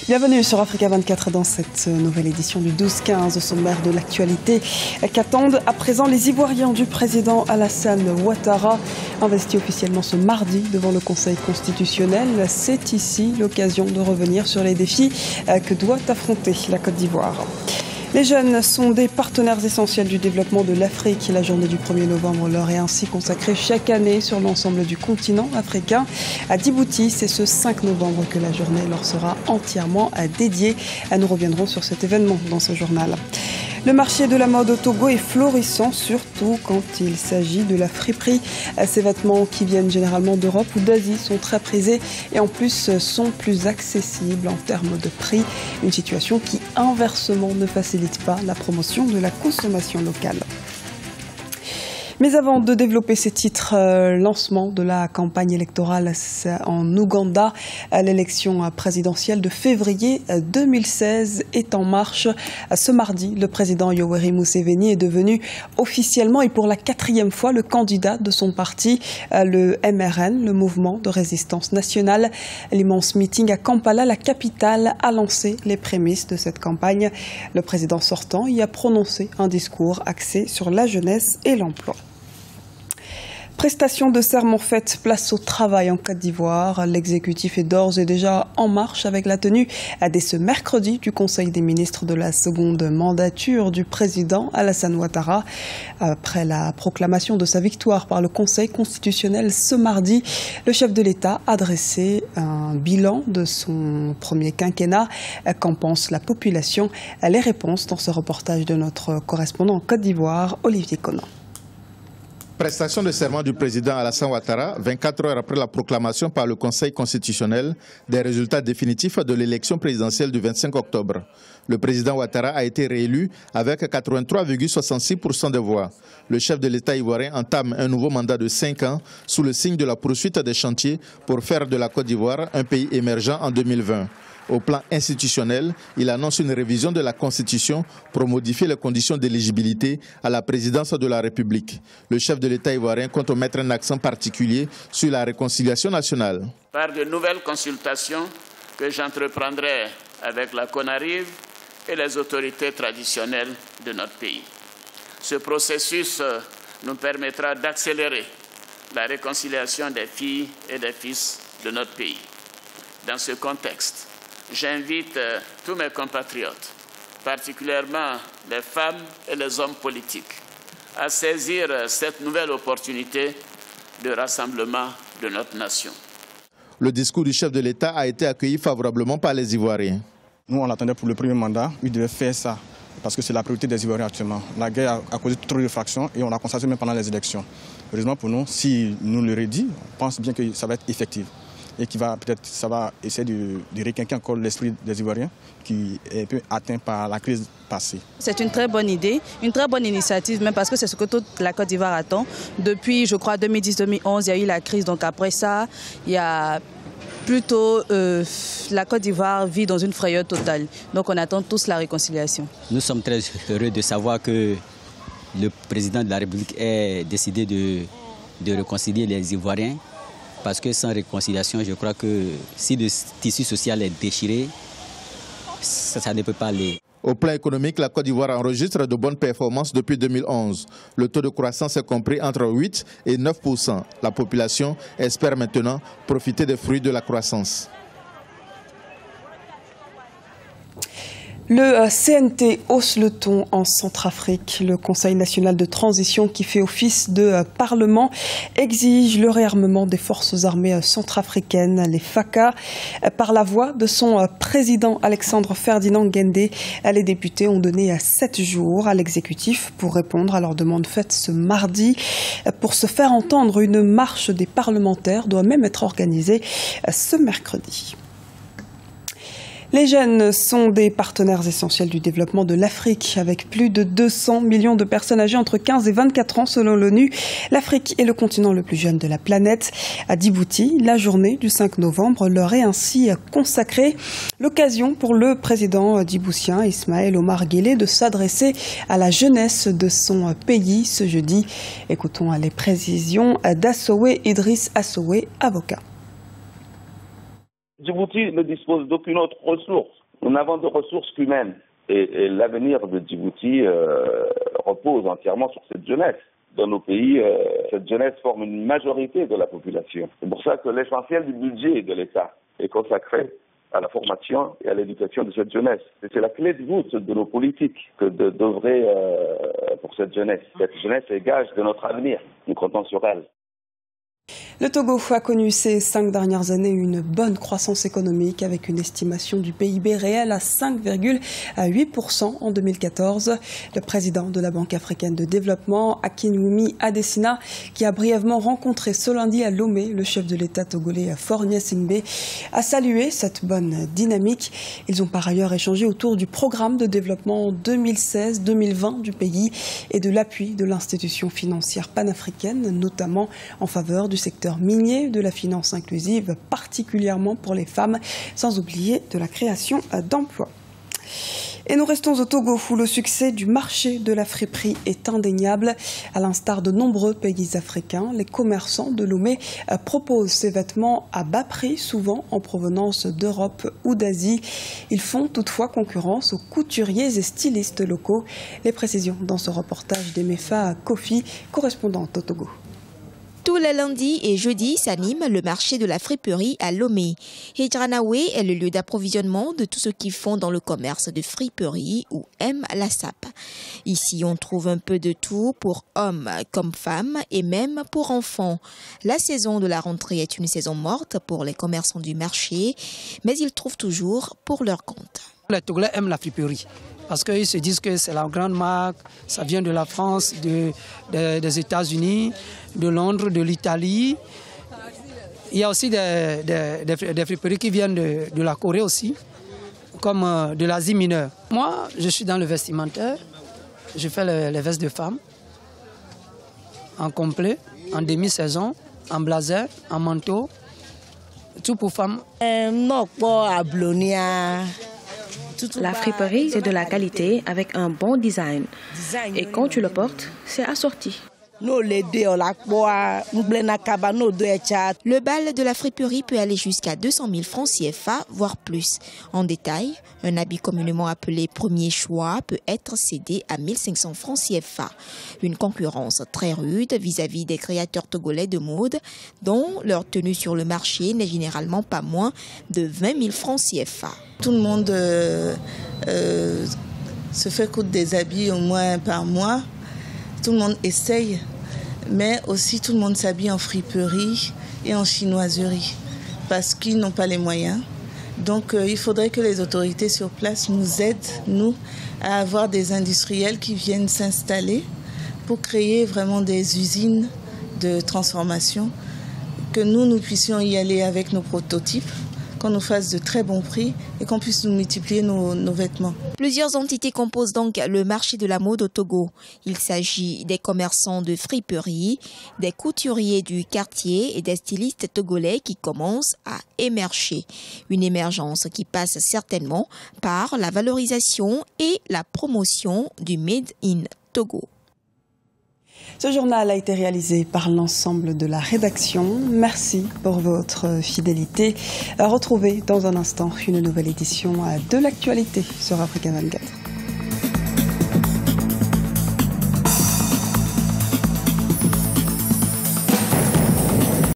Bienvenue sur Africa 24 dans cette nouvelle édition du 12-15 au sommaire de l'actualité. Qu'attendent à présent les Ivoiriens du président Alassane Ouattara, investi officiellement ce mardi devant le Conseil constitutionnel. C'est ici l'occasion de revenir sur les défis que doit affronter la Côte d'Ivoire. Les jeunes sont des partenaires essentiels du développement de l'Afrique. La journée du 1er novembre leur est ainsi consacrée chaque année sur l'ensemble du continent africain. À Djibouti, c'est ce 5 novembre que la journée leur sera entièrement dédiée. Nous reviendrons sur cet événement dans ce journal. Le marché de la mode au Togo est florissant, surtout quand il s'agit de la friperie. Ces vêtements qui viennent généralement d'Europe ou d'Asie sont très prisés et en plus sont plus accessibles en termes de prix. Une situation qui inversement ne facilite pas la promotion de la consommation locale. Mais avant de développer ces titres, lancement de la campagne électorale en Ouganda, l'élection présidentielle de février 2016 est en marche. Ce mardi, le président Yoweri Museveni est devenu officiellement et pour la 4e fois le candidat de son parti, le MRN, le Mouvement de Résistance Nationale. L'immense meeting à Kampala, la capitale, a lancé les prémices de cette campagne. Le président sortant y a prononcé un discours axé sur la jeunesse et l'emploi. Prestation de serment faite, place au travail en Côte d'Ivoire. L'exécutif est d'ores et déjà en marche avec la tenue dès ce mercredi du Conseil des ministres de la seconde mandature du président Alassane Ouattara. Après la proclamation de sa victoire par le Conseil constitutionnel ce mardi, le chef de l'État a dressé un bilan de son premier quinquennat. Qu'en pense la population? Les réponses dans ce reportage de notre correspondant en Côte d'Ivoire, Olivier Conan. Prestation de serment du président Alassane Ouattara, 24 heures après la proclamation par le Conseil constitutionnel des résultats définitifs de l'élection présidentielle du 25 octobre. Le président Ouattara a été réélu avec 83,66% des voix. Le chef de l'État ivoirien entame un nouveau mandat de 5 ans sous le signe de la poursuite des chantiers pour faire de la Côte d'Ivoire un pays émergent en 2020. Au plan institutionnel, il annonce une révision de la Constitution pour modifier les conditions d'éligibilité à la présidence de la République. Le chef de l'État ivoirien compte mettre un accent particulier sur la réconciliation nationale. Par de nouvelles consultations que j'entreprendrai avec la CONARIV et les autorités traditionnelles de notre pays. Ce processus nous permettra d'accélérer la réconciliation des filles et des fils de notre pays. Dans ce contexte, j'invite tous mes compatriotes, particulièrement les femmes et les hommes politiques, à saisir cette nouvelle opportunité de rassemblement de notre nation. Le discours du chef de l'État a été accueilli favorablement par les Ivoiriens. Nous, on l'attendait pour le premier mandat. Il devait faire ça parce que c'est la priorité des Ivoiriens actuellement. La guerre a causé trop de fractions et on l'a constaté même pendant les élections. Heureusement pour nous, si nous le redit, on pense bien que ça va être effectif. Et qui va peut-être, ça va essayer de requinquer encore l'esprit des Ivoiriens qui est un peu atteint par la crise passée. C'est une très bonne idée, une très bonne initiative, même parce que c'est ce que toute la Côte d'Ivoire attend. Depuis, je crois, 2010-2011, il y a eu la crise, donc après ça, il y a plutôt la Côte d'Ivoire vit dans une frayeur totale. Donc on attend tous la réconciliation. Nous sommes très heureux de savoir que le président de la République a décidé de réconcilier les Ivoiriens. Parce que sans réconciliation, je crois que si le tissu social est déchiré, ça ne peut pas aller. Au plan économique, la Côte d'Ivoire enregistre de bonnes performances depuis 2011. Le taux de croissance est compris entre 8 et 9%. La population espère maintenant profiter des fruits de la croissance. Le CNT hausse le ton en Centrafrique. Le Conseil national de transition, qui fait office de parlement, exige le réarmement des forces armées centrafricaines, les FACA. Par la voix de son président Alexandre Ferdinand Guendé, les députés ont donné 7 jours à l'exécutif pour répondre à leur demande faite ce mardi. Pour se faire entendre, une marche des parlementaires doit même être organisée ce mercredi. Les jeunes sont des partenaires essentiels du développement de l'Afrique. Avec plus de 200 millions de personnes âgées entre 15 et 24 ans selon l'ONU, l'Afrique est le continent le plus jeune de la planète. À Djibouti, la journée du 5 novembre leur est ainsi consacrée. L'occasion pour le président djiboutien Ismaël Omar Guelleh de s'adresser à la jeunesse de son pays ce jeudi. Écoutons les précisions d'Assowe Idriss Assowe, avocat. Djibouti ne dispose d'aucune autre ressource. Nous n'avons de ressources qu'humaines. Et l'avenir de Djibouti repose entièrement sur cette jeunesse. Dans nos pays, cette jeunesse forme une majorité de la population. C'est pour ça que l'essentiel du budget de l'État est consacré à la formation et à l'éducation de cette jeunesse. Et c'est la clé de voûte de nos politiques que d'œuvrer pour cette jeunesse. Cette jeunesse est gage de notre avenir. Nous comptons sur elle. Le Togo a connu ces 5 dernières années une bonne croissance économique avec une estimation du PIB réel à 5,8% en 2014. Le président de la Banque africaine de développement, Akinwumi Adesina, qui a brièvement rencontré ce lundi à Lomé le chef de l'État togolais Faure Gnassingbé, a salué cette bonne dynamique. Ils ont par ailleurs échangé autour du programme de développement 2016-2020 du pays et de l'appui de l'institution financière panafricaine, notamment en faveur du secteur minier, de la finance inclusive, particulièrement pour les femmes, sans oublier de la création d'emplois. Et nous restons au Togo où le succès du marché de la friperie est indéniable. À l'instar de nombreux pays africains, les commerçants de Lomé proposent ces vêtements à bas prix, souvent en provenance d'Europe ou d'Asie. Ils font toutefois concurrence aux couturiers et stylistes locaux. Les précisions dans ce reportage d'Emefa Kofi, correspondante au Togo. Tous les lundis et jeudis s'anime le marché de la friperie à Lomé. Hijranawe est le lieu d'approvisionnement de tous ceux qui font dans le commerce de friperie ou aiment la sape. Ici, on trouve un peu de tout pour hommes comme femmes et même pour enfants. La saison de la rentrée est une saison morte pour les commerçants du marché, mais ils trouvent toujours pour leur compte. Les Togolais aiment la friperie parce qu'ils se disent que c'est la grande marque, ça vient de la France, des États-Unis, de Londres, de l'Italie. Il y a aussi des friperies qui viennent de la Corée aussi, comme de l'Asie mineure. Moi, je suis dans le vestimentaire, je fais les vestes de femmes, en complet, en demi-saison, en blazer, en manteau, tout pour femmes. La friperie, c'est de la qualité avec un bon design. Et quand tu le portes, c'est assorti. Le bal de la friperie peut aller jusqu'à 200 000 francs CFA, voire plus. En détail, un habit communément appelé premier choix peut être cédé à 1500 francs CFA. Une concurrence très rude vis-à-vis des créateurs togolais de mode, dont leur tenue sur le marché n'est généralement pas moins de 20 000 francs CFA. Tout le monde se fait coudre des habits au moins par mois. Tout le monde essaye, mais aussi tout le monde s'habille en friperie et en chinoiserie parce qu'ils n'ont pas les moyens. Donc il faudrait que les autorités sur place nous aident, nous, à avoir des industriels qui viennent s'installer pour créer vraiment des usines de transformation, que nous puissions y aller avec nos prototypes, qu'on nous fasse de très bons prix et qu'on puisse nous multiplier nos vêtements. Plusieurs entités composent donc le marché de la mode au Togo. Il s'agit des commerçants de friperie, des couturiers du quartier et des stylistes togolais qui commencent à émerger. Une émergence qui passe certainement par la valorisation et la promotion du Made in Togo. Ce journal a été réalisé par l'ensemble de la rédaction. Merci pour votre fidélité. Retrouvez dans un instant une nouvelle édition de l'actualité sur Africa 24.